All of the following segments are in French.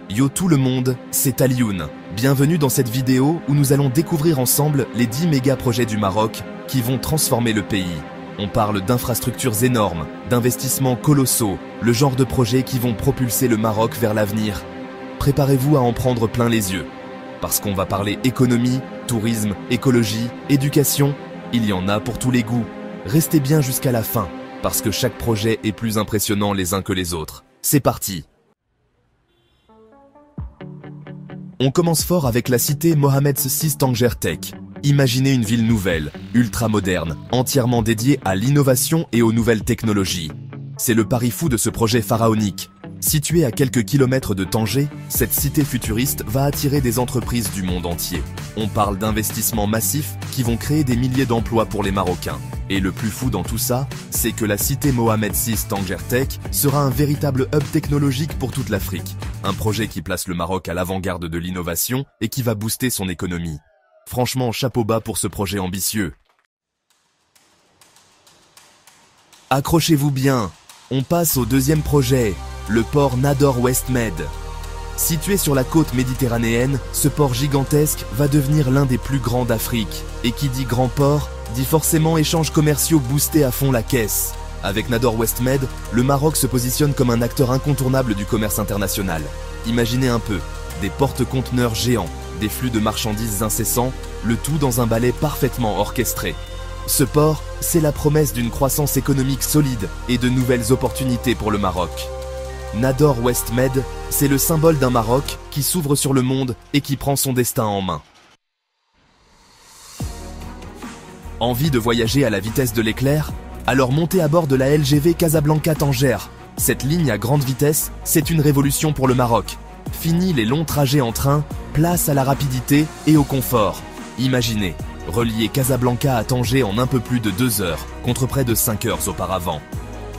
Yo tout le monde, c'est Alioun. Bienvenue dans cette vidéo où nous allons découvrir ensemble les 10 méga projets du Maroc qui vont transformer le pays. On parle d'infrastructures énormes, d'investissements colossaux, le genre de projets qui vont propulser le Maroc vers l'avenir. Préparez-vous à en prendre plein les yeux. Parce qu'on va parler économie, tourisme, écologie, éducation, il y en a pour tous les goûts. Restez bien jusqu'à la fin, parce que chaque projet est plus impressionnant les uns que les autres. C'est parti! On commence fort avec la cité Mohamed VI Tanger Tech. Imaginez une ville nouvelle, ultra moderne, entièrement dédiée à l'innovation et aux nouvelles technologies. C'est le pari fou de ce projet pharaonique. Située à quelques kilomètres de Tanger, cette cité futuriste va attirer des entreprises du monde entier. On parle d'investissements massifs qui vont créer des milliers d'emplois pour les Marocains. Et le plus fou dans tout ça, c'est que la cité Mohamed VI Tanger Tech sera un véritable hub technologique pour toute l'Afrique. Un projet qui place le Maroc à l'avant-garde de l'innovation et qui va booster son économie. Franchement, chapeau bas pour ce projet ambitieux. Accrochez-vous bien, on passe au deuxième projet, le port Nador West Med. Situé sur la côte méditerranéenne, ce port gigantesque va devenir l'un des plus grands d'Afrique. Et qui dit grand port, dit forcément échanges commerciaux boostés à fond la caisse. Avec Nador West Med, le Maroc se positionne comme un acteur incontournable du commerce international. Imaginez un peu, des porte-conteneurs géants, des flux de marchandises incessants, le tout dans un balai parfaitement orchestré. Ce port, c'est la promesse d'une croissance économique solide et de nouvelles opportunités pour le Maroc. Nador West Med, c'est le symbole d'un Maroc qui s'ouvre sur le monde et qui prend son destin en main. Envie de voyager à la vitesse de l'éclair? Alors montez à bord de la LGV Casablanca-Tanger. Cette ligne à grande vitesse, c'est une révolution pour le Maroc. Fini les longs trajets en train, place à la rapidité et au confort. Imaginez, relier Casablanca à Tanger en un peu plus de 2 heures, contre près de 5 heures auparavant.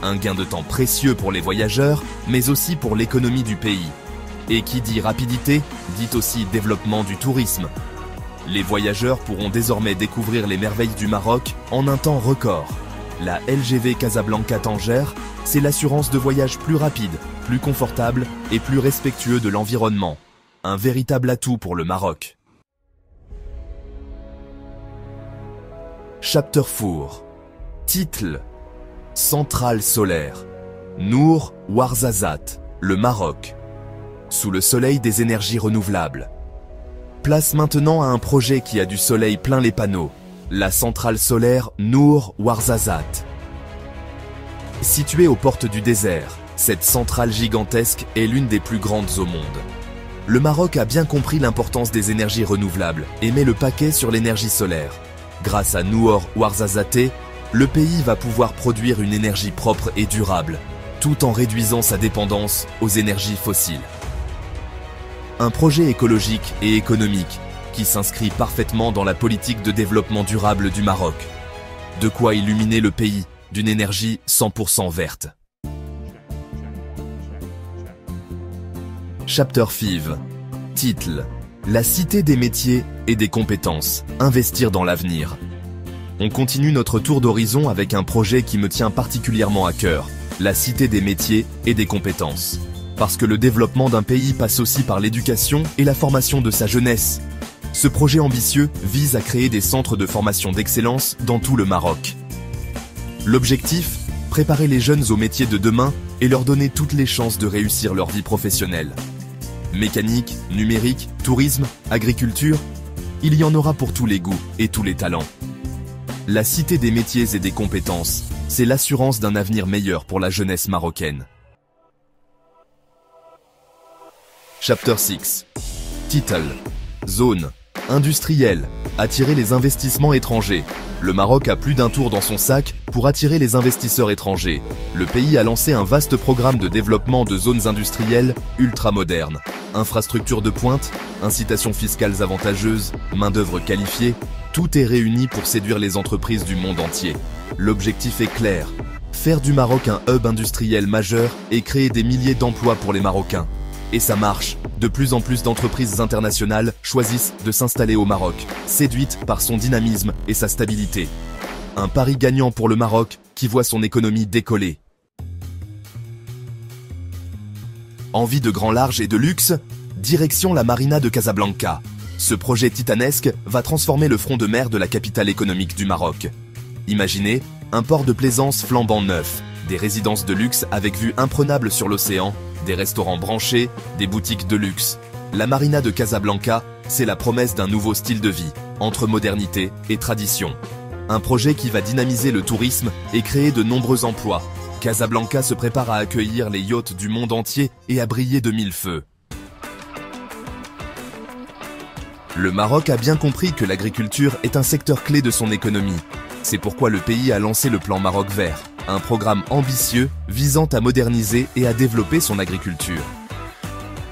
Un gain de temps précieux pour les voyageurs, mais aussi pour l'économie du pays. Et qui dit rapidité, dit aussi développement du tourisme. Les voyageurs pourront désormais découvrir les merveilles du Maroc en un temps record. La LGV Casablanca-Tanger, c'est l'assurance de voyage plus rapide, plus confortable et plus respectueux de l'environnement. Un véritable atout pour le Maroc. Chapter 4. Titre: Centrale solaire. Nour Ouarzazate, le Maroc. Sous le soleil des énergies renouvelables. Place maintenant à un projet qui a du soleil plein les panneaux. La centrale solaire Nour Ouarzazate. Située aux portes du désert, cette centrale gigantesque est l'une des plus grandes au monde. Le Maroc a bien compris l'importance des énergies renouvelables et met le paquet sur l'énergie solaire. Grâce à Nour Ouarzazate, le pays va pouvoir produire une énergie propre et durable, tout en réduisant sa dépendance aux énergies fossiles. Un projet écologique et économique qui s'inscrit parfaitement dans la politique de développement durable du Maroc. De quoi illuminer le pays d'une énergie 100% verte. Chapter 5. Titre: La cité des métiers et des compétences. Investir dans l'avenir. On continue notre tour d'horizon avec un projet qui me tient particulièrement à cœur. La cité des métiers et des compétences. Parce que le développement d'un pays passe aussi par l'éducation et la formation de sa jeunesse. Ce projet ambitieux vise à créer des centres de formation d'excellence dans tout le Maroc. L'objectif, préparer les jeunes aux métiers de demain et leur donner toutes les chances de réussir leur vie professionnelle. Mécanique, numérique, tourisme, agriculture, il y en aura pour tous les goûts et tous les talents. La cité des métiers et des compétences, c'est l'assurance d'un avenir meilleur pour la jeunesse marocaine. Chapter 6. Title: Zone industrielle. Attirer les investissements étrangers. Le Maroc a plus d'un tour dans son sac pour attirer les investisseurs étrangers. Le pays a lancé un vaste programme de développement de zones industrielles ultra modernes. Infrastructures de pointe, incitations fiscales avantageuses, main-d'œuvre qualifiée, tout est réuni pour séduire les entreprises du monde entier. L'objectif est clair: faire du Maroc un hub industriel majeur et créer des milliers d'emplois pour les Marocains. Et ça marche. De plus en plus d'entreprises internationales choisissent de s'installer au Maroc, séduites par son dynamisme et sa stabilité. Un pari gagnant pour le Maroc qui voit son économie décoller. Envie de grand large et de luxe? Direction la Marina de Casablanca. Ce projet titanesque va transformer le front de mer de la capitale économique du Maroc. Imaginez un port de plaisance flambant neuf, des résidences de luxe avec vue imprenable sur l'océan, des restaurants branchés, des boutiques de luxe. La Marina de Casablanca, c'est la promesse d'un nouveau style de vie, entre modernité et tradition. Un projet qui va dynamiser le tourisme et créer de nombreux emplois. Casablanca se prépare à accueillir les yachts du monde entier et à briller de mille feux. Le Maroc a bien compris que l'agriculture est un secteur clé de son économie. C'est pourquoi le pays a lancé le plan Maroc Vert, un programme ambitieux visant à moderniser et à développer son agriculture.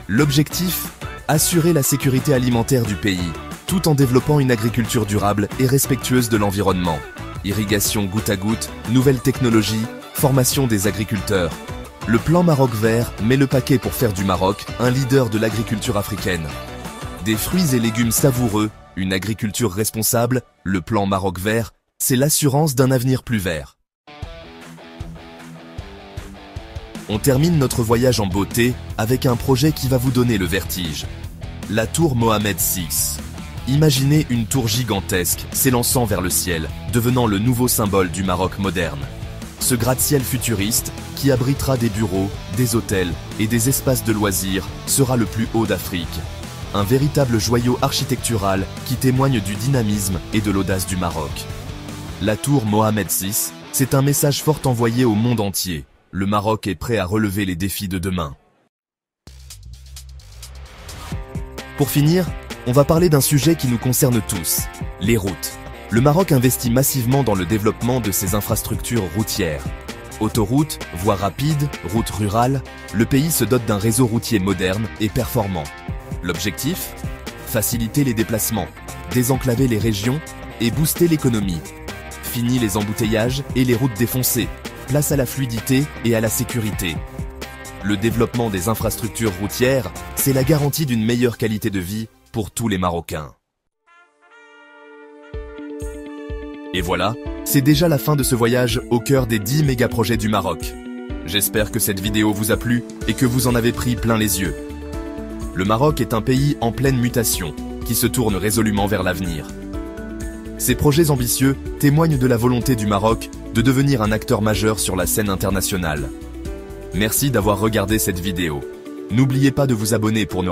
L'objectif ? Assurer la sécurité alimentaire du pays, tout en développant une agriculture durable et respectueuse de l'environnement. Irrigation goutte à goutte, nouvelles technologies, formation des agriculteurs. Le plan Maroc Vert met le paquet pour faire du Maroc un leader de l'agriculture africaine. Des fruits et légumes savoureux, une agriculture responsable, le plan Maroc Vert, c'est l'assurance d'un avenir plus vert. On termine notre voyage en beauté avec un projet qui va vous donner le vertige. La tour Mohamed VI. Imaginez une tour gigantesque s'élançant vers le ciel, devenant le nouveau symbole du Maroc moderne. Ce gratte-ciel futuriste, qui abritera des bureaux, des hôtels et des espaces de loisirs, sera le plus haut d'Afrique. Un véritable joyau architectural qui témoigne du dynamisme et de l'audace du Maroc. La tour Mohamed VI, c'est un message fort envoyé au monde entier. Le Maroc est prêt à relever les défis de demain. Pour finir, on va parler d'un sujet qui nous concerne tous, les routes. Le Maroc investit massivement dans le développement de ses infrastructures routières. Autoroutes, voies rapides, routes rurales, le pays se dote d'un réseau routier moderne et performant. L'objectif ? Faciliter les déplacements, désenclaver les régions et booster l'économie. Fini les embouteillages et les routes défoncées. Place à la fluidité et à la sécurité. Le développement des infrastructures routières, c'est la garantie d'une meilleure qualité de vie pour tous les Marocains. Et voilà, c'est déjà la fin de ce voyage au cœur des 10 méga-projets du Maroc. J'espère que cette vidéo vous a plu et que vous en avez pris plein les yeux. Le Maroc est un pays en pleine mutation, qui se tourne résolument vers l'avenir. Ces projets ambitieux témoignent de la volonté du Maroc de devenir un acteur majeur sur la scène internationale. Merci d'avoir regardé cette vidéo. N'oubliez pas de vous abonner pour ne